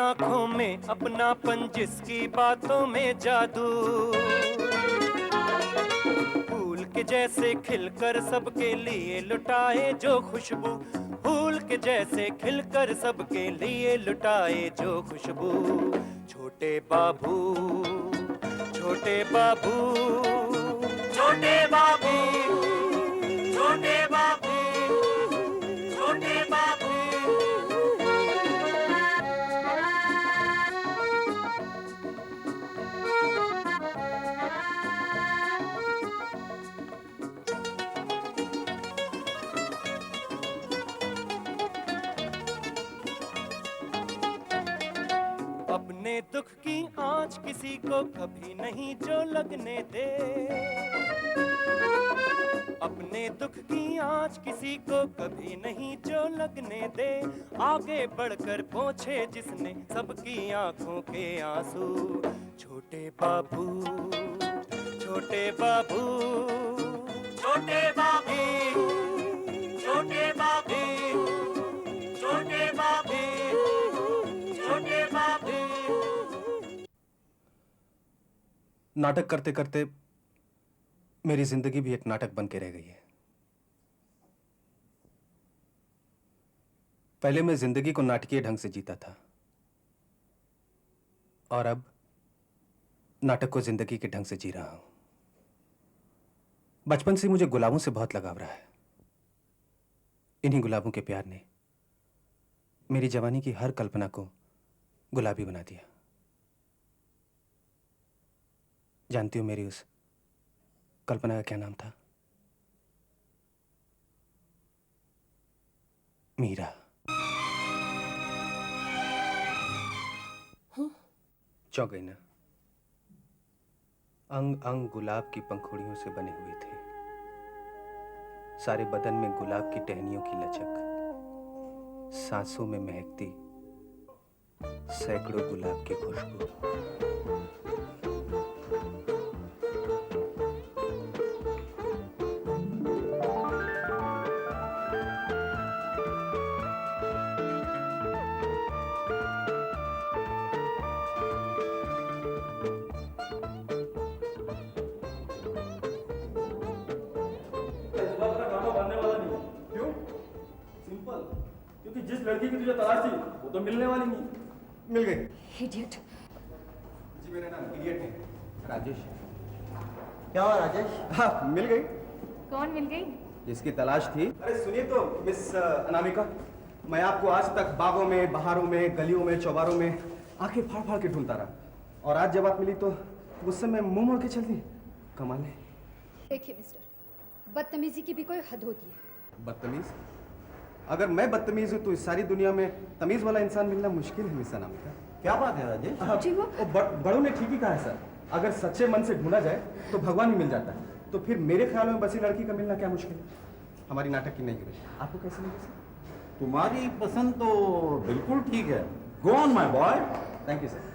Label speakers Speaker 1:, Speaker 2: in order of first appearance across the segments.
Speaker 1: आंखों में अपनापन, जिसकी बातों में जादू, फूल के जैसे खिलकर सबके लिए लुटाए जो खुशबू, फूल के जैसे खिलकर सबके लिए लुटाए जो खुशबू। छोटे बाबू, छोटे बाबू, छोटे बाबू, छोटे बाबू, छोटे बाबू। अपने दुख की आंच किसी को कभी नहीं जो लगने दे, अपने दुख की आंच किसी को कभी नहीं जो लगने दे, आगे बढ़कर पहुंचे जिसने सबकी आंखों के आंसू। छोटे बाबू, छोटे बाबू, छोटे बाबू, छोटे बाबू, छोटे बाबू, छोटे बाबू।
Speaker 2: नाटक करते करते मेरी जिंदगी भी एक नाटक बन के रह गई है। पहले मैं जिंदगी को नाटकीय ढंग से जीता था और अब नाटक को जिंदगी के ढंग से जी रहा हूं। बचपन से मुझे गुलाबों से बहुत लगाव रहा है। इन्हीं गुलाबों के प्यार ने मेरी जवानी की हर कल्पना को गुलाबी बना दिया। जानती हो मेरी उस कल्पना का क्या नाम था? मीरा। चौंक गई ना? अंग अंग गुलाब की पंखुड़ियों से बने हुए थे, सारे बदन में गुलाब की टहनियों की लचक, सांसों में महकती सैकड़ों गुलाब की खुशबू।
Speaker 3: क्योंकि जिस लड़की की तुझे तलाश थी वो तो मिलने वाली नहीं।
Speaker 2: मिल गई।
Speaker 4: इडियट।
Speaker 2: जी मेरा नाम इडियट है, राजेश।
Speaker 5: क्या हुआ राजेश?
Speaker 2: हाँ मिल गई।
Speaker 4: कौन मिल गई?
Speaker 2: जिसकी तलाश थी। अरे सुनिए तो मिस अनामिका, मैं आपको आज तक बागों में, बहारों में, गलियों में, चौबारों में आंखें फाड़ फाड़ के ढूंढता रहा और आज जब आप मिली तो गुस्से में मुंह मोड़ के चल दी। कमाल है।
Speaker 4: देखिए मिस्टर, बदतमीजी की भी कोई हद होती है।
Speaker 2: बदतमीज? अगर मैं बदतमीज हूँ तो इस सारी दुनिया में तमीज वाला इंसान मिलना मुश्किल है मिस अनामिका।
Speaker 5: क्या बात है राजेश?
Speaker 4: जी वो
Speaker 2: बड़ों ने ठीक ही कहा है सर, अगर सच्चे मन से ढूंढा जाए तो भगवान ही मिल जाता है। तो फिर मेरे ख्याल में बसी लड़की का मिलना क्या मुश्किल है। हमारी नाटक की नहीं हुई। आपको कैसे लगी सर?
Speaker 5: तुम्हारी पसंद तो बिल्कुल ठीक है। Go on my boy.
Speaker 2: Thank you sir.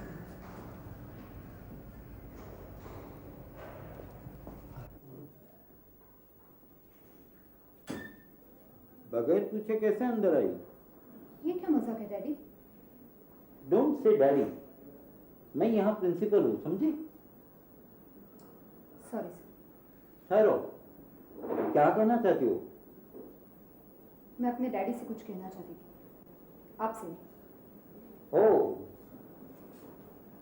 Speaker 5: बगैर पूछे कैसे अंदर आई?
Speaker 4: ये क्या मजाक है डैडी?
Speaker 5: डोंट से डैडी, मैं यहाँ प्रिंसिपल हूँ, समझी?
Speaker 4: Sorry sir.
Speaker 5: ठहरो, क्या कहना चाहती हो?
Speaker 4: मैं अपने डैडी से कुछ कहना चाहती थी, आपसे नहीं।
Speaker 5: ओह,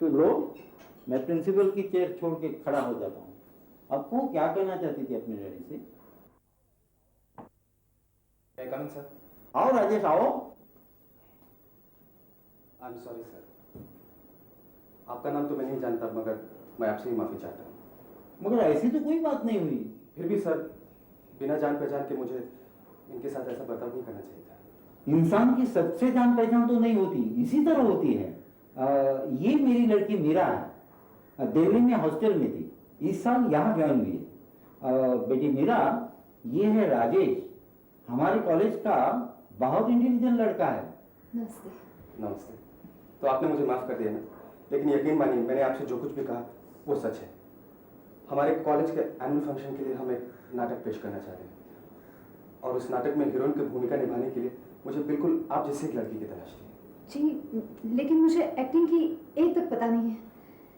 Speaker 5: तो लो, मैं प्रिंसिपल की चेयर छोड़ के खड़ा हो जाता हूँ। अब वो क्या कहना चाहती थी अपने डैडी से?
Speaker 2: सर।
Speaker 5: आओ राजेश आओ।
Speaker 2: आई एम सॉरी सर, आपका नाम तो मैं नहीं जानता, मगर मैं आपसे ही माफी चाहता हूँ।
Speaker 5: मगर ऐसी तो कोई बात नहीं हुई।
Speaker 2: फिर भी सर, बिना जान पहचान के मुझे इनके साथ ऐसा बर्ताव नहीं करना चाहिए था।
Speaker 5: इंसान की सबसे जान पहचान तो नहीं होती, इसी तरह होती है। ये मेरी लड़की मीरा है, दिल्ली में हॉस्टल में थी, इस साल यहाँ ज्वाइन हुई है। बेटी मीरा, ये है राजेश, हमारे कॉलेज का बहुत इंटेलिजेंट लड़का है।
Speaker 4: नमस्ते।
Speaker 2: नमस्ते। तो आपने मुझे माफ कर दिया ना, लेकिन यकीन मानिए मैंने आपसे जो कुछ भी कहा वो सच है। हमारे कॉलेज के एनुअल फंक्शन के लिए हम एक नाटक पेश करना चाह रहे हैं और उस नाटक में हीरोइन की भूमिका निभाने के लिए मुझे बिल्कुल आप जैसी एक लड़की की तलाश थी।
Speaker 4: जी, लेकिन मुझे एक्टिंग की एक तक पता नहीं है।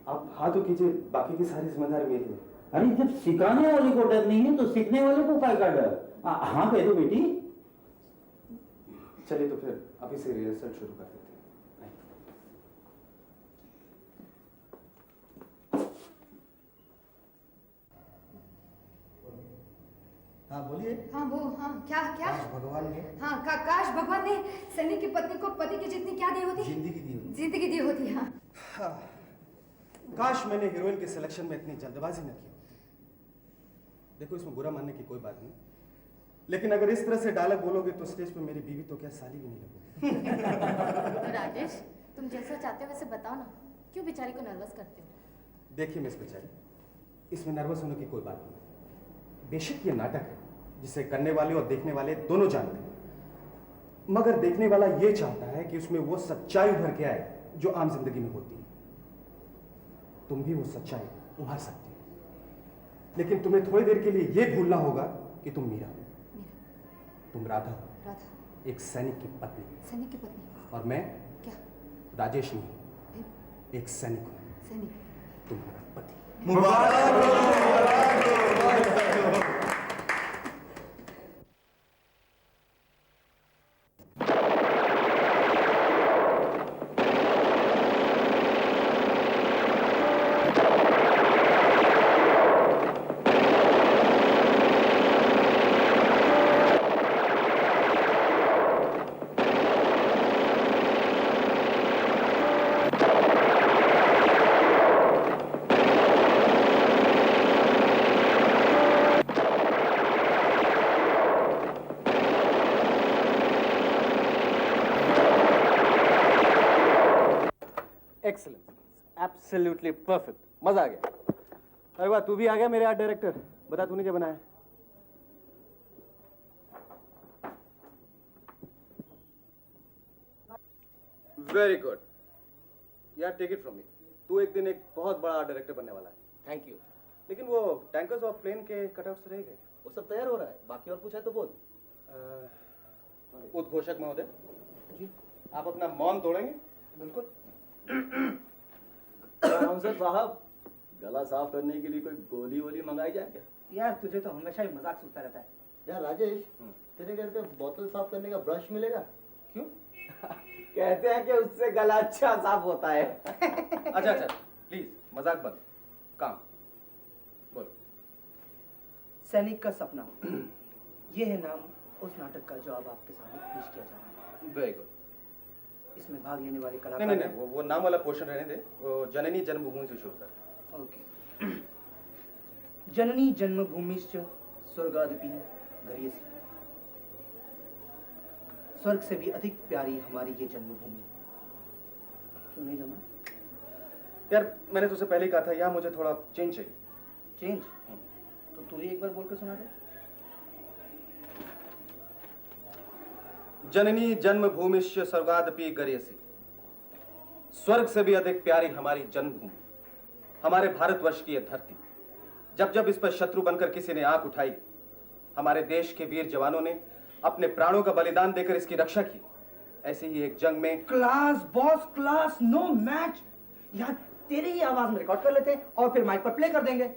Speaker 2: आप हाँ तो कीजिए, बाकी की सारी जिम्मेदारी मेरी है।
Speaker 5: अरे जब सिखाने वाले को डर नहीं है तो सीखने वाले को काय का डर? हाँ कह दो बेटी।
Speaker 2: चलिए तो फिर अभी से रिहर्सल शुरू कर देते हैं।
Speaker 6: हाँ बोलिए।
Speaker 4: हाँ वो, हाँ क्या क्या?
Speaker 6: काश भगवान ने
Speaker 4: हाँ काश भगवान ने सनी की पत्नी को पति की जितनी क्या दी होती?
Speaker 6: जिंदगी दी होती।
Speaker 4: जिंदगी दी होती। हाँ
Speaker 2: हाँ, काश मैंने हीरोइन के सिलेक्शन में इतनी जल्दबाजी न की। देखो इसमें बुरा मानने की कोई बात नहीं, लेकिन अगर इस तरह से डायलॉग बोलोगे तो स्टेज पे मेरी बीवी तो क्या साली भी नहीं लगेगी।
Speaker 7: राजेश, तुम जैसा चाहते हो वैसे बताओ ना, क्यों बेचारी को नर्वस करते हो?
Speaker 2: देखिए मिस बेचारी, इसमें नर्वस होने की कोई बात नहीं। बेशक ये नाटक है जिसे करने वाले और देखने वाले दोनों जानते हैं, मगर देखने वाला ये चाहता है कि उसमें वो सच्चाई उभर के आए जो आम जिंदगी में होती है। तुम भी वो सच्चाई उभार सकती हो, लेकिन तुम्हें थोड़ी देर के लिए ये भूलना होगा कि तुम मीरा हो, तुम राधा हो,
Speaker 4: राधा,
Speaker 2: एक सैनिक की पत्नी,
Speaker 4: सैनिक की पत्नी।
Speaker 2: और मैं
Speaker 4: क्या?
Speaker 2: राजेश नहीं, एक सैनिक हूँ,
Speaker 4: सैनिक।
Speaker 2: तुम्हारा पति।
Speaker 1: एक्सीलेंट, एब्सोल्युटली परफेक्ट, मजा आ गया। अरे वाह, तू भी आ गया मेरे आर्ट डायरेक्टर। बता तूने क्या बनाया? वेरी गुड यार, टेक इट फ्रॉम मी। तू एक दिन एक बहुत बड़ा आर्ट डायरेक्टर बनने वाला है।
Speaker 8: Thank you.
Speaker 1: लेकिन वो टैंकर्स और प्लेन के कटआउट्स रह गए।
Speaker 8: वो सब तैयार हो रहा है, बाकी और कुछ है तो बोल।
Speaker 1: उद्घोषक महोदय जी, आप अपना मौन तोड़ेंगे?
Speaker 8: बिल्कुल। काउंसलर साहब, गला साफ करने के लिए कोई गोली वोली मंगाई जाए क्या?
Speaker 9: यार तुझे तो हमेशा ही मजाक सूझता रहता है।
Speaker 6: यार राजेश, तेरे घर पे बोतल साफ करने का ब्रश मिलेगा?
Speaker 1: क्यों?
Speaker 8: कहते हैं कि उससे गला अच्छा साफ होता है।
Speaker 1: अच्छा अच्छा, प्लीज मजाक बंद, काम बोलो।
Speaker 9: सैनिक का सपना, ये है नाम उस नाटक का जो अब आपके सामने पेश किया जा रहा है।
Speaker 1: Very good.
Speaker 9: इसमें भाग लेने वाले
Speaker 1: नहीं
Speaker 9: कलाकार
Speaker 1: नहीं नहीं, वो नाम वाला पोर्शन रहने दे, वो जननी जन्मभूमि से शुरू कर।
Speaker 9: ओके। जननी जन्मभूमिश्च स्वर्गादपि गरीयसी। स्वर्ग से भी अधिक प्यारी हमारी ये जन्मभूमि। क्यों नहीं जमा?
Speaker 2: यार मैंने तुझसे पहले ही कहा था, यहाँ मुझे थोड़ा चेंज चाहिए।
Speaker 9: चेंज? तो तू ही एक बार बोल कर सुना दे।
Speaker 2: जननी जन्मभूमिश्च स्वर्गादपि गरीयसी। स्वर्ग से भी अधिक प्यारी हमारी जन्मभूमि, हमारे भारतवर्ष की यह धरती। जब जब इस पर शत्रु बनकर किसी ने आंख उठाई, हमारे देश के वीर जवानों ने अपने प्राणों का बलिदान देकर इसकी रक्षा की। ऐसे ही एक जंग में
Speaker 9: class boss, class, no match. यार तेरी ही आवाज में रिकॉर्ड कर लेते हैं और फिर माइक पर प्ले कर देंगे।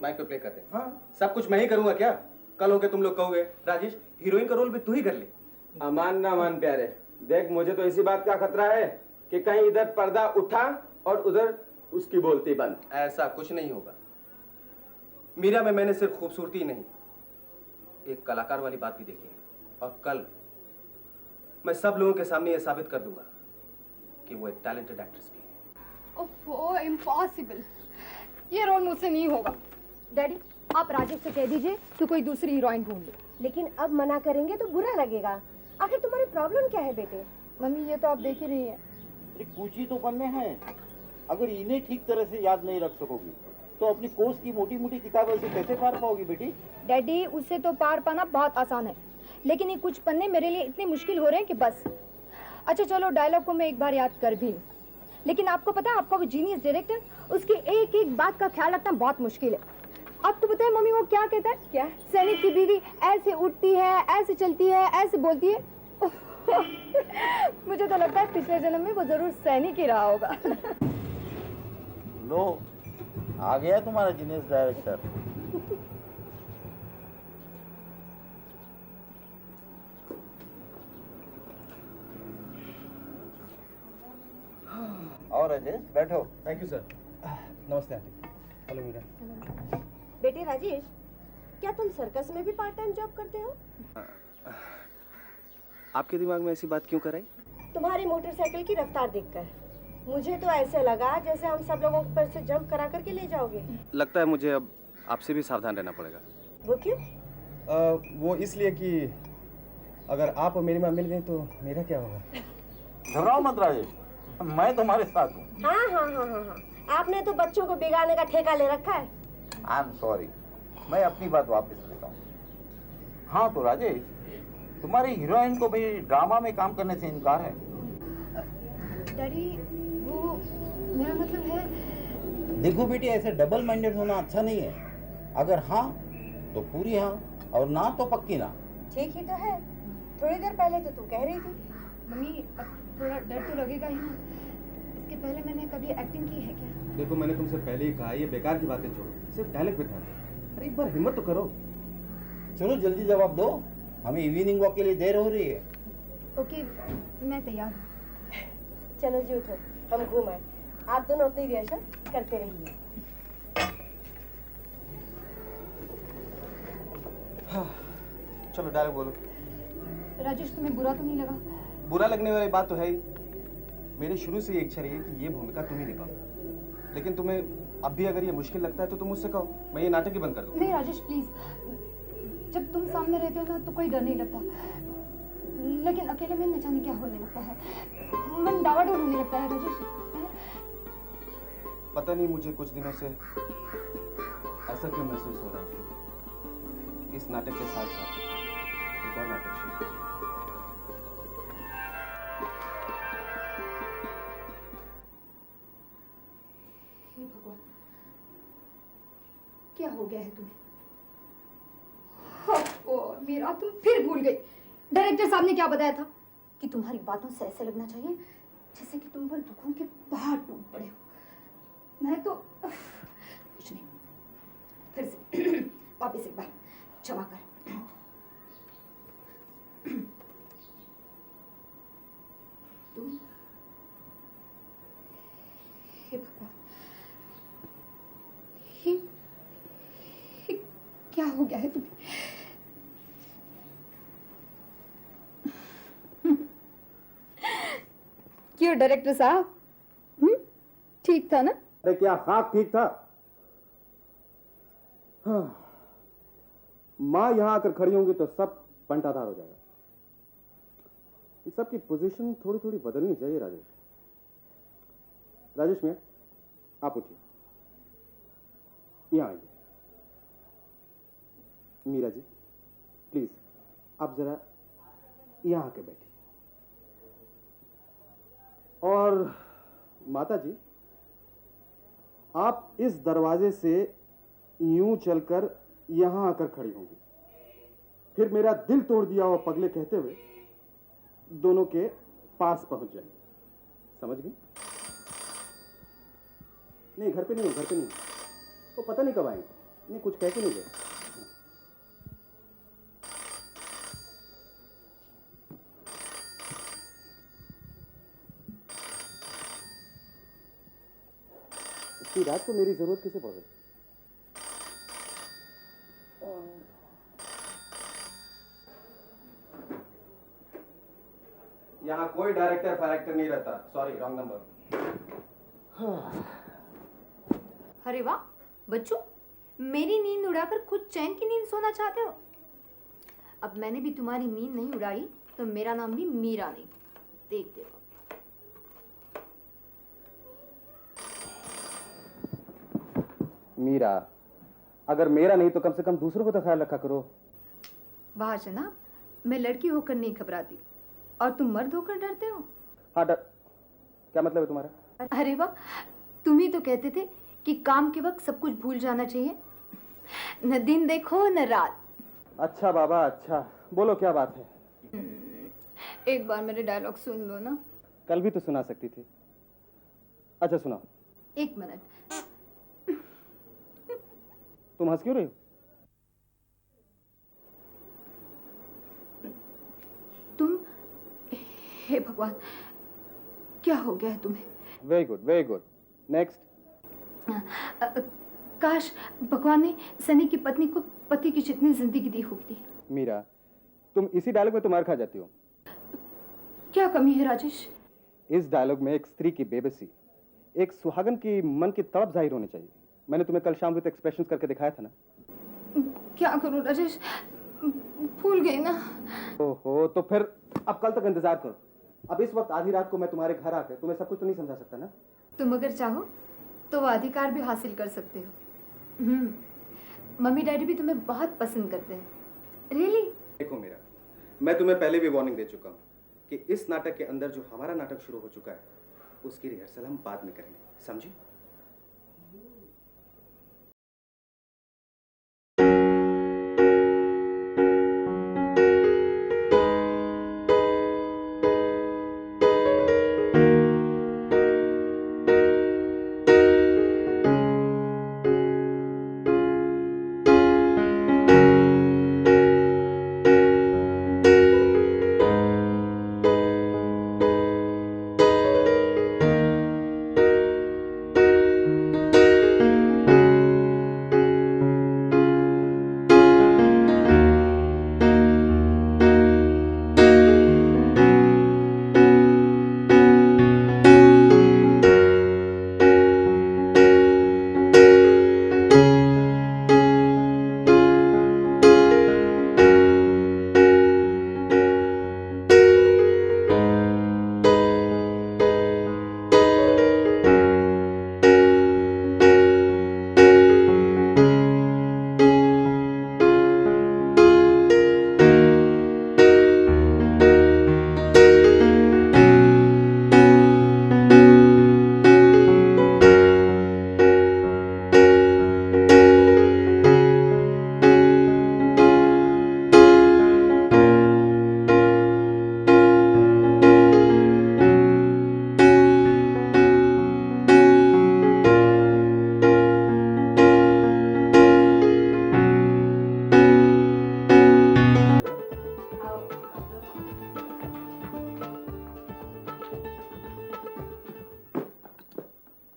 Speaker 2: माइक पे प्ले कर दे।
Speaker 9: हाँ।
Speaker 2: सब कुछ मैं ही करूंगा क्या? कल होके तुम लोग कहोगे राजेश हीरोइन का रोल भी तू ही कर ले।
Speaker 3: अमान ना मान प्यारे, देख मुझे तो इसी बात का खतरा है कि कहीं इधर पर्दा उठा और उधर उसकी बोलती बंद।
Speaker 2: ऐसा कुछ नहीं होगा। मीरा में मैंने सिर्फ खूबसूरती ही नहीं, एक कलाकार वाली बात भी देखी है, और कल मैं सब लोगों के सामने यह साबित कर दूंगा कि वो एक टैलेंटेड एक्ट्रेस भी है।
Speaker 4: ओह इम्पॉसिबल, ये रोल मुझसे नहीं होगा। डैडी आप राजेश से कह दीजिए कि कोई दूसरी हीरोइन ढूंढ ले।
Speaker 7: लेकिन अब मना करेंगे तो बुरा लगेगा। आखिर तुम्हारी प्रॉब्लम क्या है बेटे?
Speaker 4: मम्मी ये तो आप देख ही रही हैं।
Speaker 5: अरे कुछ ही तो पन्ने हैं, अगर इन्हें ठीक तरह से याद नहीं रख सकोगी तो अपनी कोर्स की मोटी मोटी किताबों से कैसे पार पाओगी बेटी?
Speaker 4: डैडी उससे तो पार पाना बहुत आसान है, लेकिन ये कुछ पन्ने मेरे लिए इतने मुश्किल हो रहे हैं कि बस। अच्छा चलो डायलॉग को मैं एक बार याद कर भी लूं, लेकिन आपको पता है आपका वो जीनियस डायरेक्टर, उसकी एक एक बात का ख्याल रखना बहुत मुश्किल है। आपको पता है मम्मी वो क्या कहता है? क्या? सैनिक की बीवी ऐसे उठती है, ऐसे चलती है, ऐसे बोलती है। मुझे तो लगता है पिछले जन्म में वो जरूर सैनिक ही रहा होगा।
Speaker 5: लो, आ गया तुम्हारा जीनियस डायरेक्टर। और राजेश बैठो।
Speaker 2: Thank you sir. नमस्ते आंटी। हेलो मीरा।
Speaker 10: बेटे राजेश, क्या तुम सर्कस में भी पार्ट टाइम जॉब करते हो?
Speaker 2: आपके दिमाग में ऐसी बात क्यों कराई?
Speaker 10: तुम्हारी मोटरसाइकिल की रफ्तार देखकर मुझे तो ऐसे लगा जैसे हम सब लोगों पर से जंप करा करके ले जाओगे।
Speaker 2: लगता है मुझे अब आपसे भी सावधान रहना पड़ेगा।
Speaker 10: वो क्यों?
Speaker 2: वो इसलिए कि अगर आप और मेरी माँ मिल गई तो मेरा क्या होगा?
Speaker 5: घबराओ मत राजेश, मैं तुम्हारे साथ हूँ।
Speaker 10: हाँ। आपने तो बच्चों को बिगाड़ने का ठेका ले रखा है।
Speaker 5: आई एम सॉरी, मैं अपनी बात वापस लेता हूँ। हाँ तो राजेश, तुम्हारी हीरोइन को भी ड्रामा में काम करने से इनकार है।
Speaker 4: डैडी, वो मेरा मतलब है।
Speaker 5: देखो बेटी, ऐसे डबल माइंडेड होना अच्छा नहीं है। अगर हाँ तो पूरी हाँ, और ना तो पक्की ना।
Speaker 10: ठीक ही तो है, थोड़ी देर पहले तो तू कह रही थी।
Speaker 4: मम्मी, अब थोड़ा डर तो लगेगा ही ना। इसके पहले मैंने कभी एक्टिंग की है क्या?
Speaker 2: देखो, मैंने तुमसे पहले ही कहा, ये बेकार की बातें छोड़ो, सिर्फ डायलॉग पे ध्यान दो। अरे एक बार हिम्मत तो करो।
Speaker 5: चलो जल्दी जवाब दो, हमें इवनिंग वॉक के लिए देर हो रही है।
Speaker 4: ओके, मैं तैयार हूँ।
Speaker 10: चलो जी उठो, हम घूम आए। आप दोनों अपनी रिहर्सल करते रहिए।
Speaker 2: चलो डायलॉग बोलो।
Speaker 4: राजेश, तुम्हें बुरा तो नहीं लगा?
Speaker 2: बुरा लगने वाली बात तो है ही। मेरी शुरू से ये इच्छा रही है कि ये भूमिका तुम ही निभाओ, लेकिन तुम्हें अब भी अगर ये मुश्किल लगता है तो तुम मुझसे कहो, मैं ये नाटक ही बंद कर दूँ।
Speaker 4: नहीं राजेश, प्लीज। जब तुम सामने रहते हो ना तो कोई डर नहीं लगता, लेकिन अकेले में न जाने क्या होने लगता है, मन डावाडोल होने लगता है राजेश।
Speaker 2: पता नहीं मुझे कुछ दिनों से ऐसा क्यों महसूस हो रहा है कि इस नाटक के साथ साथ एक और नाटक शुरू हो।
Speaker 4: हे भगवान, क्या हो गया है तुम्हें? ओ मीरा, तुम फिर भूल गई। डायरेक्टर साहब ने क्या बताया था कि तुम्हारी बातों से ऐसे लगना चाहिए जैसे कि तुम पर दुखों के पहाड़ टूट पड़े हो। मैं तो कुछ नहीं, फिर से वापस एक बार क्षमा कर। तुम, हे भगवान, ये क्या हो गया है तुम्हें? क्यों डायरेक्टर साहब, ठीक था ना?
Speaker 2: अरे क्या खाक ठीक था? हाँ। माँ यहाँ आकर खड़ी होंगी तो सब पंटाधार हो जाएगा। इस सब की पोजीशन थोड़ी थोड़ी बदलनी चाहिए। राजेश, राजेश मियाँ, आप उठिए, यहाँ आइए। मीरा जी, प्लीज आप जरा यहाँ आके बैठिए। और माता जी, आप इस दरवाजे से यूं चलकर यहां आकर खड़ी होंगी, फिर मेरा दिल तोड़ दिया हुआ पगले कहते हुए दोनों के पास पहुंच जाएंगे। समझ गई? नहीं, घर पे नहीं हो, घर पे नहीं हो। वो पता नहीं कब आएंगे। नहीं, कुछ कह के नहीं गए। इतनी रात को मेरी जरूरत किसे पड़ गई? यहाँ कोई डायरेक्टर फायरेक्टर नहीं रहता। Sorry, wrong number.
Speaker 4: अरे वाह बच्चों, मेरी नींद उड़ाकर खुद चैन की नींद सोना चाहते हो? अब मैंने भी तुम्हारी नींद नहीं उड़ाई तो मेरा नाम भी मीरा नहीं। देख देखो।
Speaker 2: मीरा, अगर मेरा नहीं तो कम से कम दूसरों को तो ख्याल रखा करो।
Speaker 4: वाह जनाब, मैं लड़की होकर नहीं घबराती और तुम मर्द होकर डरते हो।
Speaker 2: हाँ, डर क्या मतलब है तुम्हारा?
Speaker 4: अरे वाह, तुम ही तो कहते थे कि काम के वक्त सब कुछ भूल जाना चाहिए, न दिन देखो न रात।
Speaker 2: अच्छा बाबा, अच्छा, बोलो क्या बात है?
Speaker 4: एक बार मेरे डायलॉग सुन लो ना।
Speaker 1: कल भी तो सुना सकती थी। अच्छा सुनाओ।
Speaker 4: एक मिनट।
Speaker 1: तुम हंस क्यों रही हो?
Speaker 4: तुम, हे भगवान, क्या हो गया है तुम्हें?
Speaker 1: Very good, very good. Next.
Speaker 4: काश भगवान ने सनी की पत्नी को पति की जितनी जिंदगी दी होती।
Speaker 1: मीरा, तुम इसी डायलॉग में तो मार खा जाती हो।
Speaker 4: क्या कमी है राजेश?
Speaker 1: इस डायलॉग में एक स्त्री की बेबसी, एक सुहागन की मन की तड़प जाहिर होनी चाहिए। मैंने तुम्हें कल शाम विद एक्सप्रेशंस करके दिखाया था ना।
Speaker 4: क्या करूं राजेश, भूल गई ना।
Speaker 1: ओहो, तो फिर अब कल तक इंतजार करो। अब इस वक्त आधी रात को मैं तुम्हारे घर आकर तुम्हें सब कुछ तो नहीं समझा सकता ना।
Speaker 4: तुम अगर चाहो तो वो अधिकार भी हासिल कर सकते हो। मम्मी डैडी भी तुम्हें बहुत पसंद करते हैं। रियली?
Speaker 2: देखो मीरा, मैं तुम्हें पहले भी वार्निंग दे चुका हूँ कि इस नाटक के अंदर जो हमारा नाटक शुरू हो चुका है उसकी रिहर्सल हम बाद में करेंगे, समझी?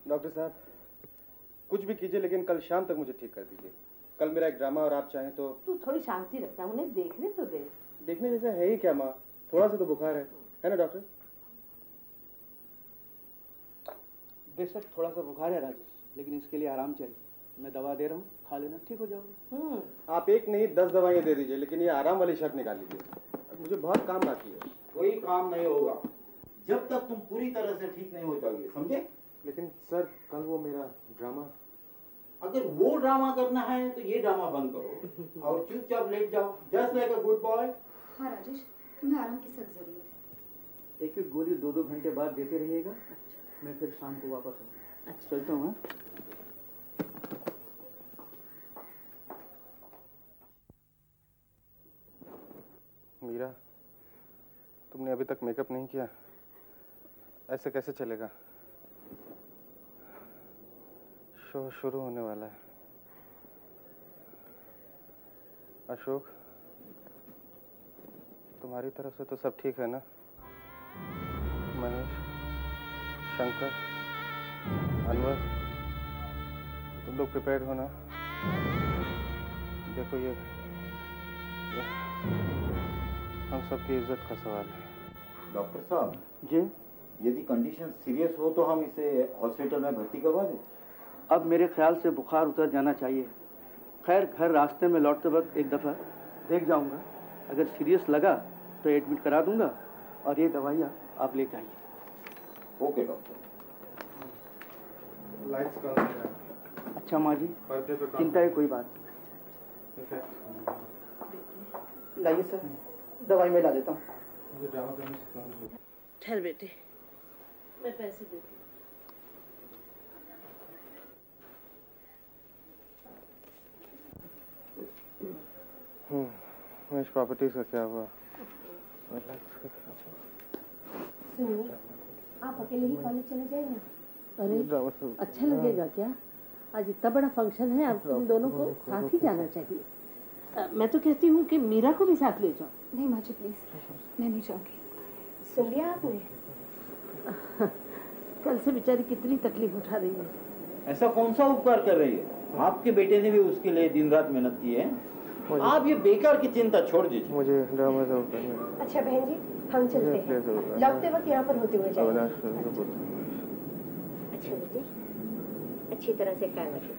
Speaker 2: डॉक्टर साहब, कुछ भी कीजिए लेकिन कल शाम तक मुझे ठीक कर दीजिए। कल मेरा एक ड्रामा और आप चाहें तो।
Speaker 10: तू थोड़ी शांति रखता, उन्हें देखने तो दे।
Speaker 1: देखने जैसा है ही क्या माँ, थोड़ा सा तो बुखार है ना डॉक्टर?
Speaker 11: बेशक थोड़ा सा बुखार है राजेश, लेकिन इसके लिए आराम चाहिए। मैं दवा दे रहा हूँ, खा लेना, ठीक हो जाओगे।
Speaker 1: आप एक नहीं 10 दवाइयाँ दे दीजिए, लेकिन ये आराम वाली शर्त निकाल लीजिए। मुझे बहुत काम बाकी है।
Speaker 5: कोई काम नहीं होगा जब तक तुम पूरी तरह से ठीक नहीं हो जाओगे, समझे?
Speaker 1: लेकिन सर कल वो मेरा ड्रामा।
Speaker 5: अगर वो ड्रामा करना है तो ये ड्रामा बंद करो और चुपचाप लेट जाओ, just like a good boy.
Speaker 4: हाँ राजेश, तुम्हें आराम की सख्त जरूरत है।
Speaker 11: एक एक गोली 2-2 घंटे बाद देते रहिएगा। मैं फिर शाम को वापस आऊँगा। चलता हूँ। हाँ?
Speaker 1: मीरा, तुमने अभी तक मेकअप नहीं किया, ऐसे कैसे चलेगा? शो शुरू होने वाला है। अशोक, तुम्हारी तरफ से तो सब ठीक है ना? महेश, शंकर, अनवर, तुम लोग प्रिपेयर्ड हो ना? देखो ये हम सबकी इज्जत का सवाल है।
Speaker 5: डॉक्टर साहब
Speaker 11: जी,
Speaker 5: यदि कंडीशन सीरियस हो तो हम इसे हॉस्पिटल में भर्ती करवा दें।
Speaker 11: अब मेरे ख्याल से बुखार उतर जाना चाहिए। खैर, घर रास्ते में लौटते वक्त एक दफ़ा देख जाऊंगा, अगर सीरियस लगा तो एडमिट करा दूंगा और ये दवाइयाँ आप लेके आइए।
Speaker 5: Okay doctor.
Speaker 1: लाइट्स कौन सी है?
Speaker 11: अच्छा माँ जी,
Speaker 1: पर्दे पे
Speaker 11: चिंता है कोई बात। लाइए सर, दवाई मैं ला देता हूँ।
Speaker 1: मुझे ड्रामा करने सिखाना।
Speaker 10: ठहर बेटे, मैं पैसे देती
Speaker 1: महेश, प्रॉपर्टीज का क्या हुआ?
Speaker 10: सुनिए, आप अकेले ही कॉलेज चले जाएंगे?
Speaker 12: अरे अच्छा लगेगा क्या? आज इतना बड़ा फंक्शन है, अब तुम दोनों को साथ ही जाना चाहिए। मैं तो कहती हूँ कि मीरा को भी साथ ले जाओ।
Speaker 4: नहीं माँ जी प्लीज, मैं नहीं चाहूँगी।
Speaker 10: सुन लिया आपने?
Speaker 12: कल से बेचारी कितनी तकलीफ उठा रही है।
Speaker 5: ऐसा कौन सा उपकार कर रही है? आपके बेटे ने भी उसके लिए दिन रात मेहनत की है। आप ये बेकार की चिंता छोड़ दीजिए।
Speaker 3: मुझे ड्रामा जरूर करना है।
Speaker 10: अच्छा बहन जी, हम चलते हैं। लौटते वक्त यहाँ पर होते हुए जाएंगे। अच्छा बेटी, अच्छी तरह से ख्याल रखिए।